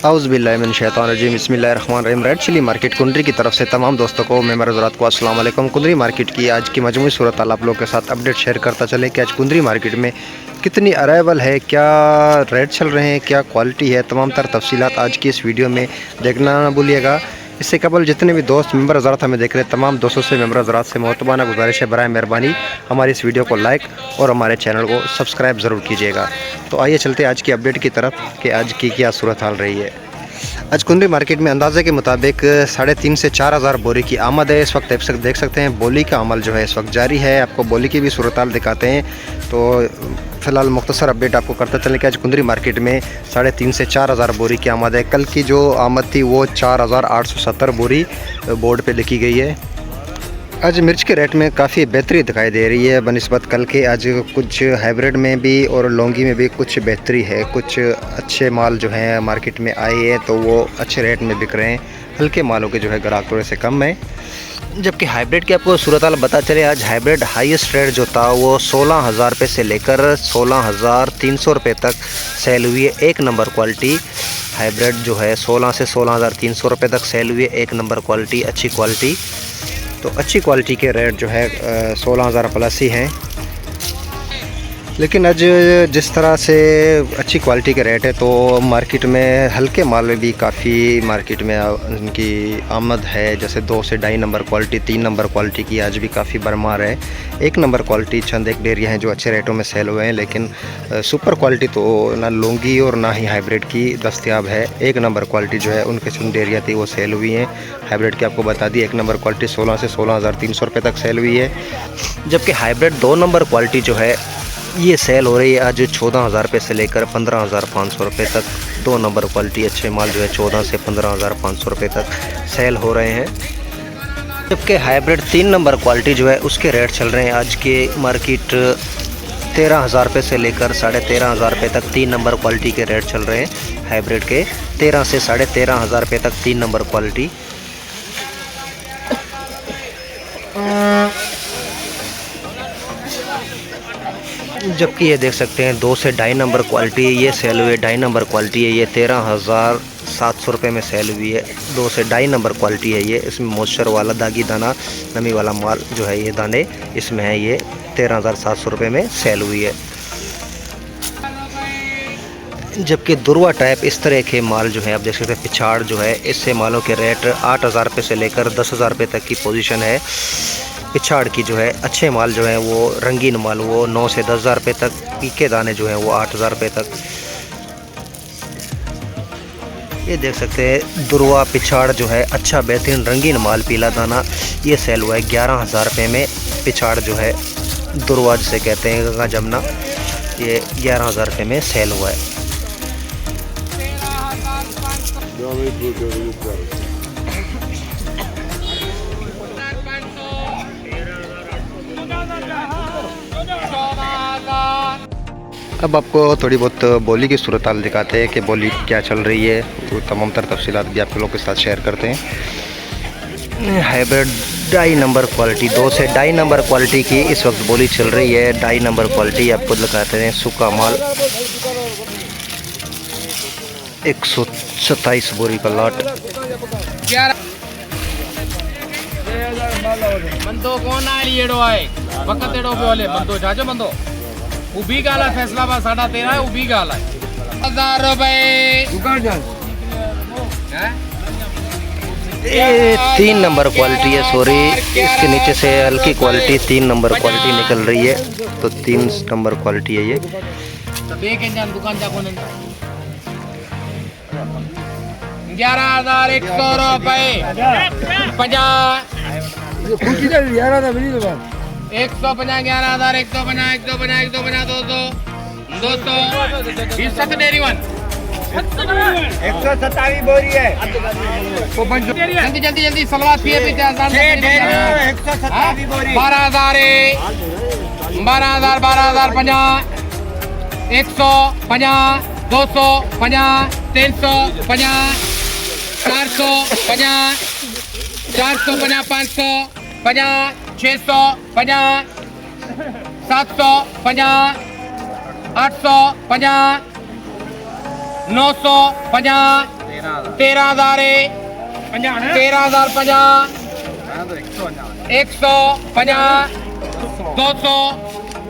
औज़ुबिल्लाहिमिनश्शैतानिर्रजीम बिस्मिल्लाहिर्रहमानिर्रहीम। Red chilli market कुंडरी की तरफ से तमाम दोस्तों को मैं मेरे हज़रात को अस्सलाम वालेकुम। कुंडरी मार्केट की आज की मजमूई सूरत हाल आप लोगों के साथ अपडेट शेयर करता चले कि आज कुंडरी मार्केट में कितनी अराइवल है, क्या रेट चल रहे हैं, क्या क्वालिटी है, तमाम तर तफसीलात आज की इस वीडियो में देखना ना भूलिएगा। इससे कबल जितने भी दोस्त मेंबर हज़रात हमें देख रहे हैं, तमाम दोस्तों से मेंबर हज़रात से मोहतबाना गुजारिश है, बराए मेहरबानी हमारी इस वीडियो को लाइक और हमारे चैनल को सब्सक्राइब ज़रूर कीजिएगा। तो आइए चलते हैं आज की अपडेट की तरफ कि आज की क्या सूरत हाल रही है। आज कुंडरी मार्केट में अंदाजे के मुताबिक 3,500 से 4,000 बोरी की आमद है। इस वक्त देख सकते हैं बोली का अमल जो है इस वक्त जारी है। आपको बोली की भी सूरत हाल दिखाते हैं। तो फ़िलहाल मुख्तसर अपडेट आपको करते चलें कि आज कुंडरी मार्केट में 3,500 से 4,000 बोरी की आमद है। कल की जो आमद थी वो 4,870 बोरी बोर्ड पे लिखी गई है। आज मिर्च के रेट में काफ़ी बेहतरी दिखाई दे रही है बनिस्बत कल के। आज कुछ हाइब्रिड में भी और लौंगी में भी कुछ बेहतरी है। कुछ अच्छे माल जो हैं मार्केट में आए हैं तो वो अच्छे रेट में बिक रहे हैं। हल्के मालों के जो है ग्राहक थोड़े से कम है। जबकि हाइब्रिड की आपको सूरत हाल बता चले, आज हाइब्रिड हाईएस्ट रेट जो था वो 16,000 रुपये से लेकर 16,300 रुपये तक सेल हुई है। एक नंबर क्वालिटी हाइब्रिड जो है 16 से 16,300 रुपये तक सेल हुई है। एक नंबर क्वालिटी, अच्छी क्वालिटी। तो अच्छी क्वालिटी के रेट जो है 16,000 प्लस ही हैं। लेकिन आज जिस तरह से अच्छी क्वालिटी के रेट है तो मार्केट में हल्के माल में भी काफ़ी मार्केट में उनकी आमद है। जैसे 2 से 2.5 नंबर क्वालिटी, 3 नंबर क्वालिटी की आज भी काफ़ी भरमार है। एक नंबर क्वालिटी चंद एक डेरिया हैं जो अच्छे रेटों में सेल हुए हैं। लेकिन सुपर क्वालिटी तो ना लौंगी और ना ही हाइब्रिड की दस्तयाब है। एक नंबर क्वालिटी जो है उनके चंद डेरिया थी वो सेल हुई हैं। हाइब्रिड की आपको बता दी, एक नंबर क्वालिटी 16 से 16,300 रुपये तक सेल हुई है। जबकि हाइब्रिड 2 नंबर क्वालिटी जो है ये सेल हो रही है आज 14,000 रुपये से लेकर 15,500 रुपये तक। 2 नंबर क्वालिटी अच्छे माल जो है 14 से 15,500 रुपये तक सेल हो रहे हैं। जबकि हाइब्रिड 3 नंबर क्वालिटी जो है उसके रेट चल रहे हैं आज के मार्केट 13,000 रुपये से लेकर 13,500 रुपये तक। 3 नंबर क्वालिटी के रेट चल रहे हैं हाइब्रिड के 13 से 13,500 रुपये तक 3 नंबर क्वालिटी। जबकि ये देख सकते हैं 2 से 2.5 नंबर क्वालिटी ये सेल हुई है। 2.5 नंबर क्वालिटी है ये 13,700 रुपये में सेल हुई है। 2 से 2.5 नंबर क्वालिटी है ये। इसमें मॉइस्चर वाला दागी दाना नमी वाला माल जो है ये दाने इसमें है। ये 13,700 रुपये में सेल हुई है। जबकि दुर्वा टाइप इस तरह के माल जो है आप देख सकते हैं पिछाड़ जो है इससे मालों के रेट 8,000 रुपये से लेकर 10,000 रुपये तक की पोजीशन है। पिछाड़ की जो है अच्छे माल जो है वो रंगीन माल वो 9 से 10,000 रुपये तक। पीके दाने जो हैं वो 8,000 रुपये तक। ये देख सकते हैं दुर्वा पिछाड़ जो है अच्छा बेहतरीन रंगीन माल पीला दाना ये सेल हुआ है 11,000 रुपये में। पिछाड़ जो है दुर्वा जिसे कहते हैं गंगा जमुना ये 11,000 रुपये में सेल हुआ है। अब आपको थोड़ी बहुत बोली की सूरत हाल दिखाते हैं कि बोली क्या चल रही है। तो तमाम तर तफसीलात भी आप लोगों के साथ शेयर करते हैं। हाइब्रिड 2.5 नंबर क्वालिटी 2 से 2.5 नंबर क्वालिटी की इस वक्त बोली चल रही है। 2.5 नंबर क्वालिटी आपको दिखाते हैं। सूखा माल 127 बोरी का लॉट। बंदो कौन आए वक्त एड़ो पे वाले बंदो जाजो बंदो उभी गाला फैसलाबाद 13.5 है। उभी गाला 1,000 रुपए। 3 नंबर क्वालिटी है। सॉरी इसके नीचे से हल्की क्वालिटी 3 नंबर क्वालिटी निकल रही है। तो 3 नंबर क्वालिटी है ये। दुकान जा 11,100 रुपए 50 150 11,150 150 200 डेरी 1 127 बोरी है। जल्दी जल्दी सलवार 127 बोरी 12,000 50 150 250 350 450 450 500 650 750 850 950 13,000 13,050 150 200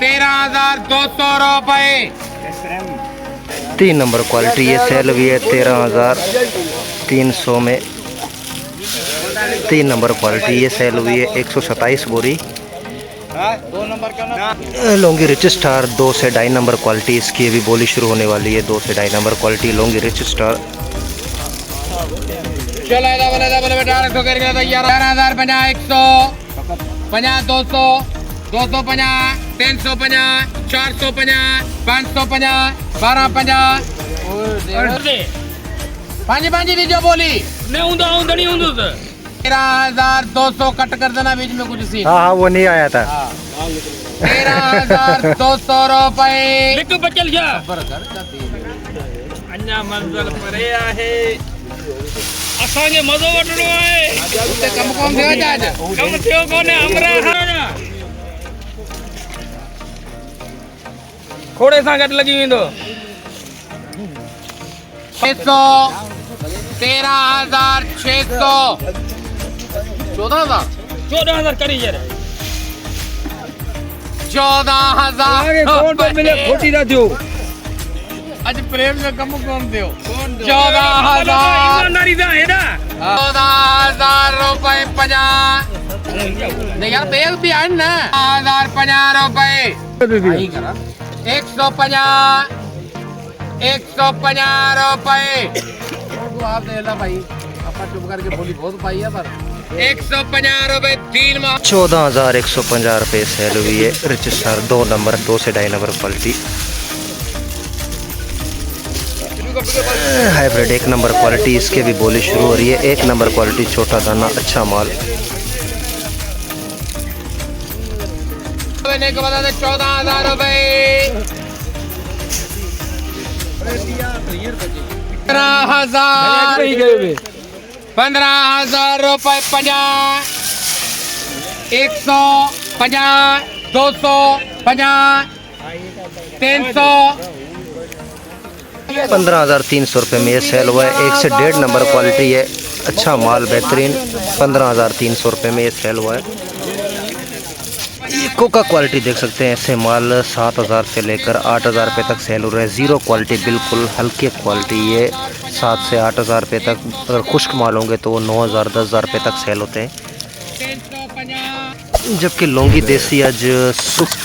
13,200 रुपए। 3 नंबर क्वालिटी ये सेल हुई है 13,300 में। 3 नंबर क्वालिटी ये सेल हुई है 127 बोरी। लॉन्गी रिच स्टार 2 से 2.5 नंबर क्वालिटी, इसकी अभी बोली शुरू होने वाली है। 2 से 2.5 number quality Longi rich star. चलो 11,050 100 250 350 450 550 1250 5 दीजिए बोली। 13,200 कट कर देना बीच में कुछ सी। हाँ हाँ वो नहीं आया था। 13,200 रुपए। लिख बचल गया अन्या मंजिल परे आहे असांखे मज़ो वठणो आहे। उते कम कोन थियो आज कम थियो कोन्हे हमरा खोड़े सां गॾु लॻी वेंदो। 600 13,600 14,000 14,000 करी जरे 14,000 कौन तो मिले खोटी ना थियो आज प्रेम में कम कोन थियो 14,000 ईमानदारी सां हेॾा 14,000 रुपए 50 नहीं यार बेल भी आन ना 1,050 रुपए 150 रुपए। तो आप दे ला भाई अपना चुप करके बोली बहुत पाई है पर 150 रुपए 3 माह 14,150 रुपये सेल हुई है रिच स्टार 2 नंबर 2 से 2.5 number quality. Hybrid 1 number quality, इसके भी बोली शुरू हो रही है। 1 नंबर क्वालिटी छोटा दाना अच्छा माल। को बता दे 14,000 रुपए 15,000 रुपए 50 150 250 300 15,300 रुपये में ये सेल हुआ है। 1 से 1.5 नंबर क्वालिटी है अच्छा माल बेहतरीन। 15,300 रुपये में ये सेल हुआ है। ये कोका क्वालिटी देख सकते हैं, ऐसे माल 7,000 से लेकर 8,000 रुपये तक सेल हो रहा है। ज़ीरो क्वालिटी बिल्कुल हल्के क्वालिटी ये 7 से 8,000 रुपये तक। अगर खुश्क माल होंगे तो वो 9,000 10,000 रुपये तक सेल होते हैं। जबकि लौंगी देसी आज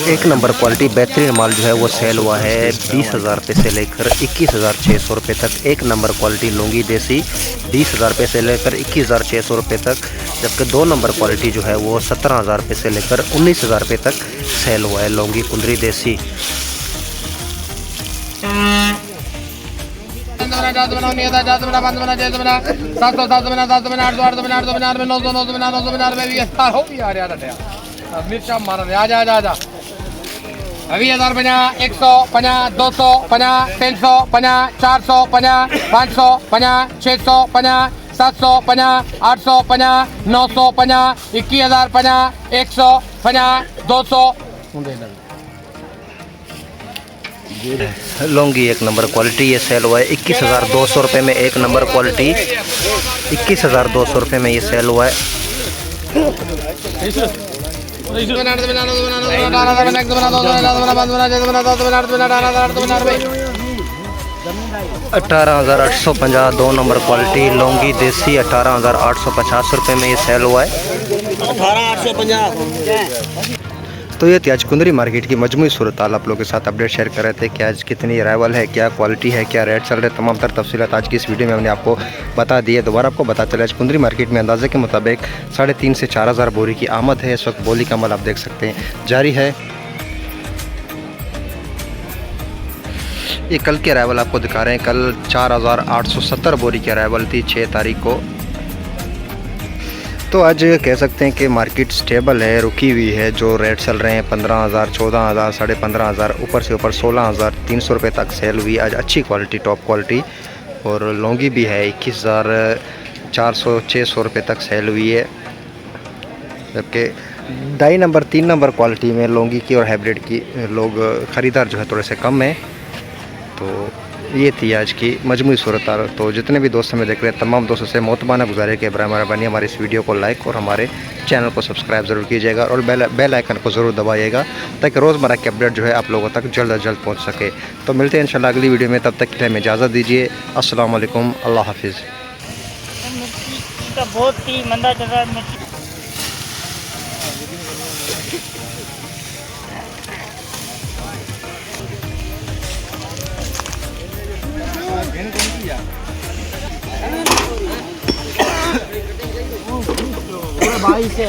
1 नंबर क्वालिटी बेहतरीन माल जो है वो सेल हुआ है 20,000 रुपये से लेकर 21,600 रुपये तक। 1 नंबर क्वालिटी लौंगी देसी 20,000 रुपये से लेकर 21,600 रुपये तक। जबकि 2 नंबर क्वालिटी जो है वो 17,000 रुपये से लेकर 19,000 रुपये तक सेल हुआ है लौंगी कुंदरी देसी। मिर्चा मार आजा आजा आजा अभी 1,050 150 250 350 450 550 650 750 850 950 21,050 150 200 लौंगी 1 नंबर क्वालिटी ये सेल हुआ है 21,200 रुपये में। 1 नंबर क्वालिटी 21,200 रुपये में ये सेल हुआ है। 18,850 2 नंबर क्वालिटी लौंगी देसी 18,850 रुपये में ये सेल हुआ है। 18,850 तो ये थी आज कुंदरी मार्केट की मजमूई सूरत हाल आप लोगों के साथ अपडेट शेयर कर रहे थे कि आज कितनी अराइवल है, क्या क्वालिटी है, क्या रेट चल रहे, तमाम तर तफसीलात आज की इस वीडियो में हमने आपको बता दी है। दोबारा आपको बता चले आज कुंदरी मार्केट में अंदाजे के मुताबिक 3,500 से 4,000 बोरी की आमद है। इस वक्त बोली का अमल आप देख सकते हैं जारी है। ये कल की अराइवल आपको दिखा रहे हैं। कल 4,870 बोरी की अराइवल थी 6 तारीख को। तो आज कह सकते हैं कि मार्केट स्टेबल है, रुकी हुई है। जो रेट चल रहे हैं 15,000 14,000 15,500 ऊपर से ऊपर 16,300 रुपये तक सेल हुई आज अच्छी क्वालिटी टॉप क्वालिटी। और लौंगी भी है 21,400 600 रुपये तक सेल हुई है। जबकि 2.5 नंबर 3 नंबर क्वालिटी में लौंगी की और हाइब्रिड की लोग ख़रीदार जो है थोड़े से कम हैं। तो ये थी आज की मजमूई सूरत हाल। तो जितने भी दोस्त हमें देख रहे हैं तमाम दोस्तों से मोहतबाना गुजारिश है कि मेहरबानी हमारे इस वीडियो को लाइक और हमारे चैनल को सब्सक्राइब ज़रूर कीजिएगा और बेल आइकन को ज़रूर दबाइएगा ताकि रोज़मर्रा की अपडेट जो है आप लोगों तक जल्द अज जल्द पहुँच सके। तो मिलते हैं इंशाल्लाह अगली वीडियो में, तब तक के लिए हमें इजाज़त दीजिए। अस्सलाम वालेकुम, अल्लाह हाफिज़। मिर्ची का बहुत ही मंदा चल रहा है मिर्ची। भाई से